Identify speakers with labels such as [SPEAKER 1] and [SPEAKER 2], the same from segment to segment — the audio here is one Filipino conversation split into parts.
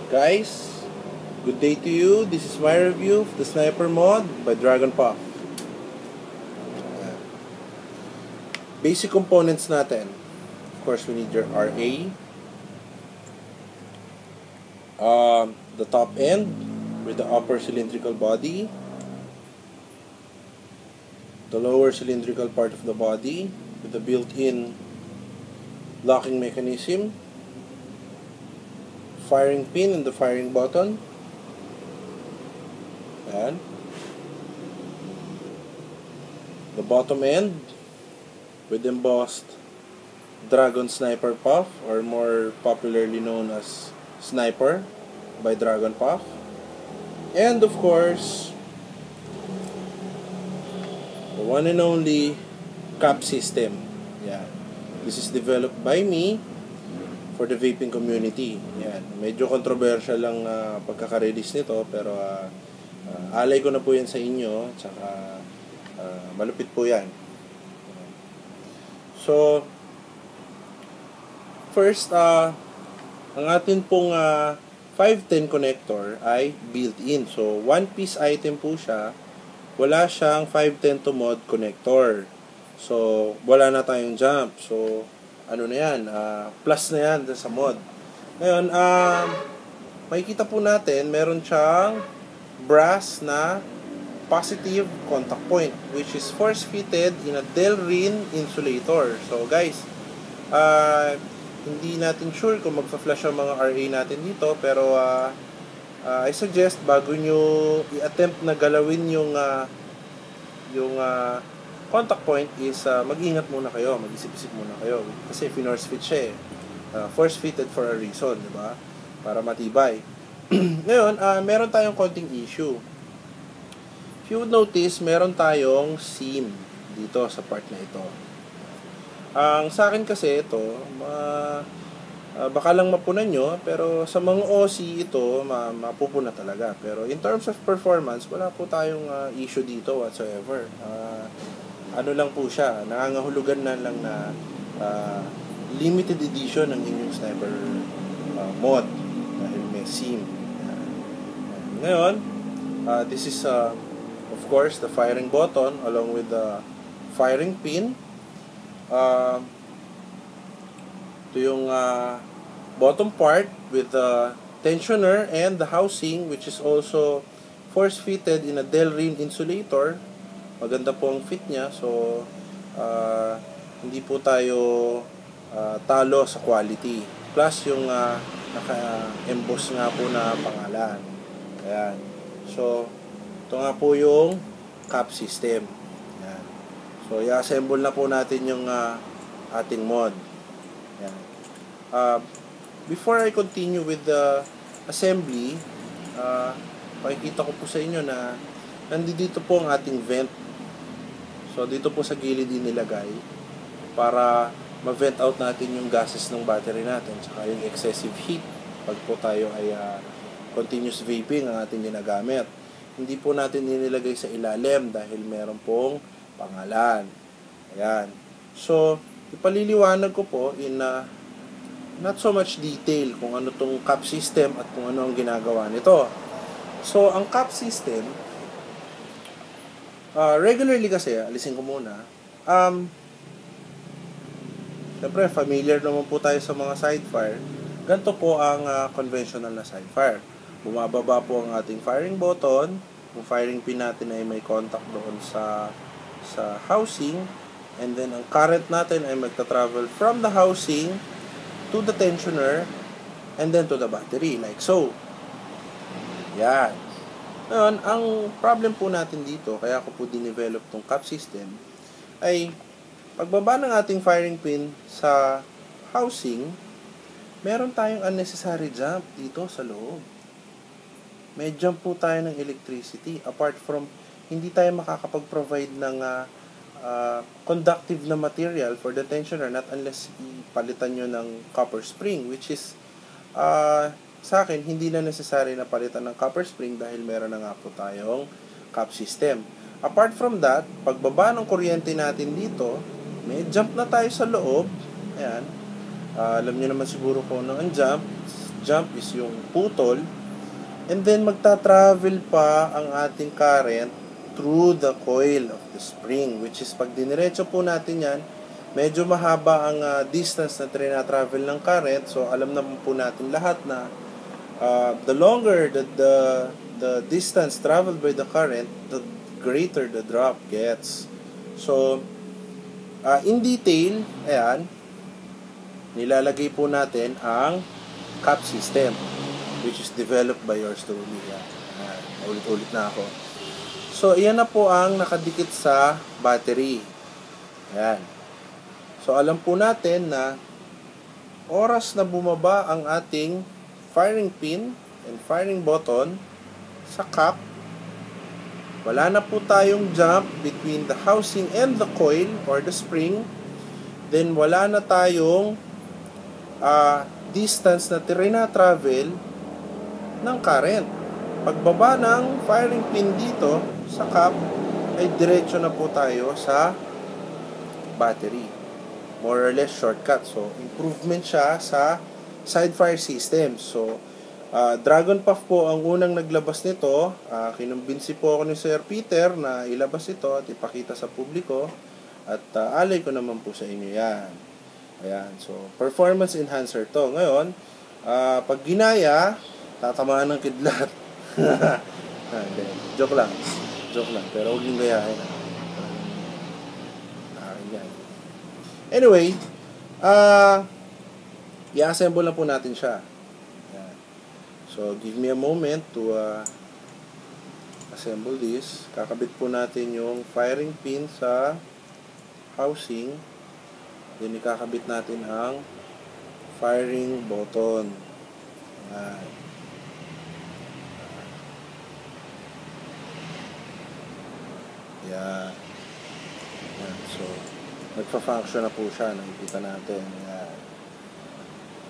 [SPEAKER 1] Guys, good day to you. This is my review of the Sniper mod by Dragon Puff. Basic components natin. Of course, we need your RA. The top end with the upper cylindrical body. The lower cylindrical part of the body with the built-in locking mechanism. Firing pin and the firing button. Ayan. The bottom end with embossed Dragon Sniper Puff, or more popularly known as Sniper by Dragon Puff. And of course, the one and only cap system. Yeah. This is developed by me for the vaping community. Yan. Medyo controversial lang pagkaka-release nito, pero alay ko na po yan sa inyo, tsaka malupit po yan. So, first, ang atin pong 510 connector ay built-in. So, one-piece item po siya. Wala siyang 510 to mod connector. So, wala na tayong jump. So, ano na yan, plus na yan sa mod. Ngayon, makikita po natin, meron siyang brass na positive contact point, which is force-fitted in a Delrin insulator. So guys, hindi natin sure kung magpa-flash ang mga RA natin dito, pero I suggest bago nyo i-attempt na galawin yung contact point is mag-ingat muna kayo, mag-isip-isip muna kayo, kasi force fit siya force fitted for a reason, di ba? Para matibay. Ngayon, meron tayong konting issue. If you would notice, meron tayong seam dito sa part na ito. Ang sa akin kasi ito, baka lang mapunan nyo, pero sa mga OC ito, mapupuna talaga. Pero in terms of performance, wala po tayong issue dito whatsoever. Ano lang po siya, nangangahulugan na lang na limited edition ng inyong Sniper mod dahil may seam. Ngayon, this is of course the firing button along with the firing pin. Ito yung bottom part with the tensioner and the housing, which is also force fitted in a Delrin insulator. Maganda po ang fit niya, so hindi po tayo talo sa quality. Plus yung naka-emboss nga po na pangalan. Ayan. So, ito nga po yung cap system. Ayan. So, i-assemble na po natin yung ating mod. Ayan. Before I continue with the assembly, pakikita ko po sa inyo na nandito po ang ating vent. So, dito po sa gilid inilagay para ma-vent out natin yung gases ng battery natin, saka yung excessive heat pag po tayo ay continuous vaping ang ating ginagamit. Hindi po natin inilagay sa ilalim dahil meron pong pangalan. Ayan. So, ipaliliwanag ko po in not so much detail kung ano tong cap system at kung ano ang ginagawa nito. So, ang cap system, regularly kasi, alisin ko muna, siyempre, familiar naman po tayo sa mga side fire. Ganito po ang conventional na side fire. Bumababa po ang ating firing button. Yung firing pin natin ay may contact doon sa housing. And then, ang current natin ay magta-travel from the housing to the tensioner and then to the battery, like so. Yan. Ngayon, ang problem po natin dito, kaya ko po dinevelop tong cap system, ay pagbaba ng ating firing pin sa housing, meron tayong unnecessary jump dito sa loob. May jump po tayo ng electricity. Apart from, hindi tayo makakapag-provide ng conductive na material for the tensioner, not unless ipalitan nyo ng copper spring, which is, sa akin, hindi na necessary na palitan ng copper spring dahil meron na nga po tayong cap system. Apart from that, pagbaba ng kuryente natin dito, may jump na tayo sa loob. Ayan. Alam niyo naman siguro kung ano ang jump. jump is yung putol. And then magta-travel pa ang ating current through the coil of the spring, which is pag diniretso po natin yan, medyo mahaba ang distance na trina-travel ng current. So alam naman po natin lahat na the longer the distance traveled by the current, the greater the drop gets. So in detail, ayan, nilalagay po natin ang cap system, which is developed by yours truly. Ulit-ulit na ako. So, iyan na po ang nakadikit sa battery. Ayan. So, alam po natin na oras na bumaba ang ating firing pin and firing button sa cap, wala na po tayong jump between the housing and the coil or the spring. Then, wala na tayong distance na travel ng current. Pagbaba ng firing pin dito sa cap, ay diretso na po tayo sa battery. More or less shortcut. So, improvement siya sa side fire system. So, Dragon Puff po ang unang naglabas nito. Kinumbinsi po ako ni Sir Peter na ilabas ito at ipakita sa publiko. At alay ko naman po sa inyo yan. Ayan. So, performance enhancer to. Ngayon, pag ginaya, tatamaan ng kidlat. Joke lang. Pero huwag yung gayahin. Anyway, i-assemble na po natin siya. Ayan. So, give me a moment to assemble this. Kakabit po natin yung firing pin sa housing. Then, ikakabit natin ang firing button. Ayan. Yan. So, nagpa-function na po siya. Nakikita natin.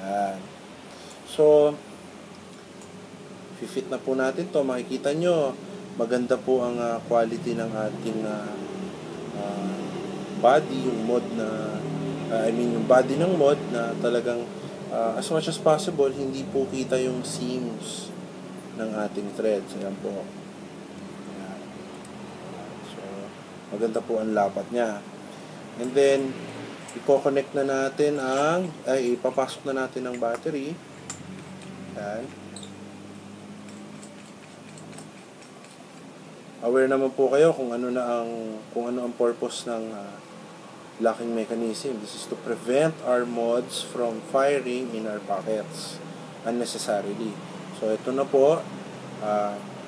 [SPEAKER 1] Yan. So, fit na po natin to. Makikita nyo, maganda po ang quality ng ating body, yung mod na, yung body ng mod na talagang as much as possible, hindi po kita yung seams ng ating threads. Ayan po. Maganda po ang lapat niya. And then, i-connect na natin ipapasok na natin ang battery. Yan. Aware naman po kayo kung ano ang purpose ng locking mechanism. This is to prevent our mods from firing in our pockets unnecessarily. So, ito na po.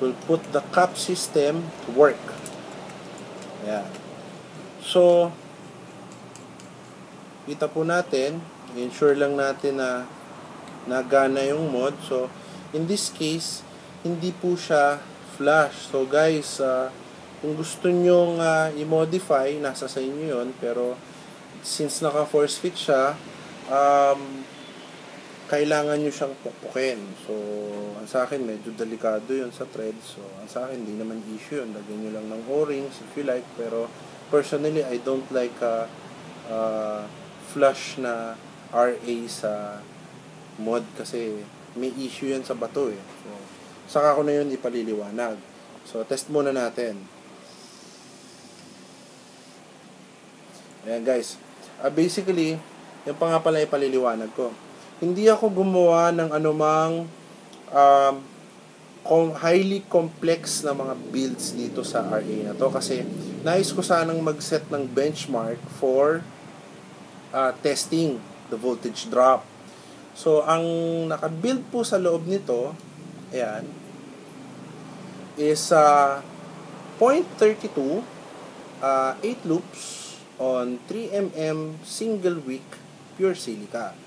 [SPEAKER 1] We'll put the cap system to work. Ayan. So, kita po natin, ensure lang natin na nagana yung mod. So, in this case, hindi po siya flash. So, guys, kung gusto nyong i-modify, nasa sa inyo yun. Pero, since naka-force fit siya, kailangan nyo siyang pupukin. So, ang sa akin, medyo delikado yun sa thread. So, ang sa akin, hindi naman issue yun. Lagyan nyo lang ng O-rings if you like. Pero, personally, I don't like flush na RA sa mod kasi may issue yan sa bato eh. So, saka ko na yun ipaliliwanag. So, test muna natin. Ayan guys. Basically, yung pa nga pala ipaliliwanag ko. Hindi ako gumawa ng anumang highly complex na mga builds dito sa RA na to kasi nais ko sanang mag-set ng benchmark for testing the voltage drop. So, ang naka-build po sa loob nito, ayan, is 0.32 8 loops on 3mm single wick pure silica.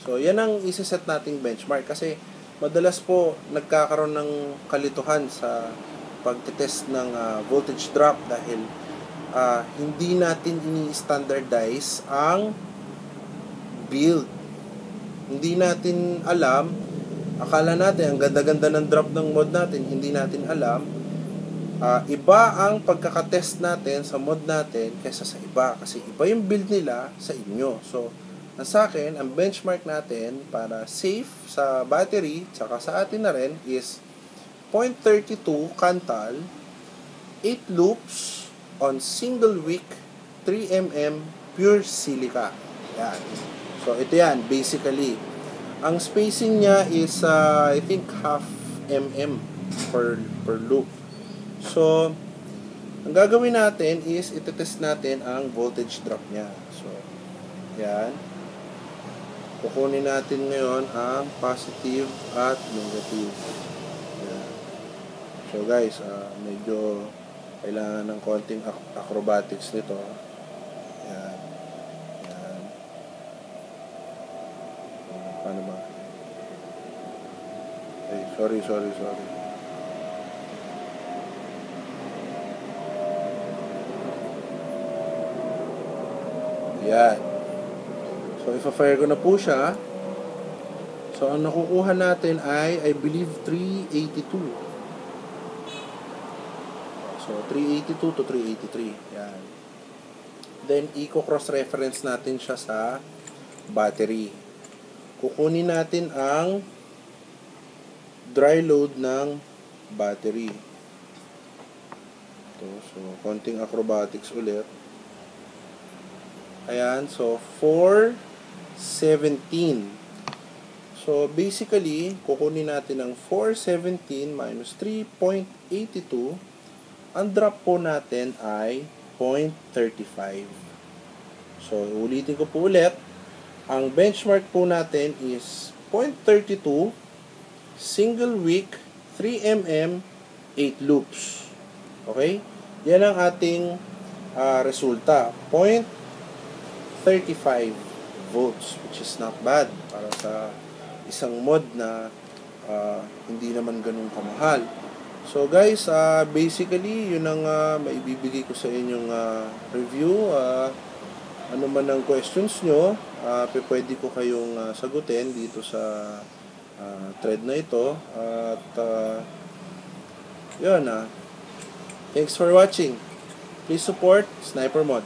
[SPEAKER 1] So, yan ang isa-set nating benchmark kasi madalas po nagkakaroon ng kalituhan sa pagtetest ng voltage drop dahil hindi natin ini-standardize ang build. Hindi natin alam, akala natin ang ganda-ganda ng drop ng mod natin, hindi natin alam. Iba ang pagkakatest natin sa mod natin kaysa sa iba kasi iba yung build nila sa inyo. So, Sa akin, ang benchmark natin para safe sa battery, tsaka sa atin na rin, is 0.32 Kantal, 8 loops on single wick, 3mm pure silica. Yan. So, ito yan, basically. Ang spacing niya is, I think, half mm per loop. So, ang gagawin natin is, itetest natin ang voltage drop niya. So, yan. Kukunin natin ngayon ang positive at negative. Yan. So, guys, medyo kailangan ng konting acrobatics nito. Yan. Yan. Paano ba? Ay, sorry. Yan. So, ipa-fire ko na po siya. So, ang nakukuha natin ay, I believe, 382. So, 382 to 383. Yan. Then, i-cross-reference natin siya sa battery. Kukunin natin ang dry load ng battery. So, konting acrobatics ulit. Ayan, so 417. So basically, kukunin natin ang 417 minus 3.82. Ang drop po natin ay 0.35. So ulitin ko po ulit. Ang benchmark po natin is 0.32 single wick 3mm 8 loops. Okay? Yan ang ating resulta. 35 volts, which is not bad para sa isang mod na hindi naman ganun kamahal. So guys, basically yun ang maibibigay ko sa inyong review. Ano man ang questions nyo, pwede ko kayong sagutin dito sa thread na ito. At yun, thanks for watching. Please support Sniper Mod.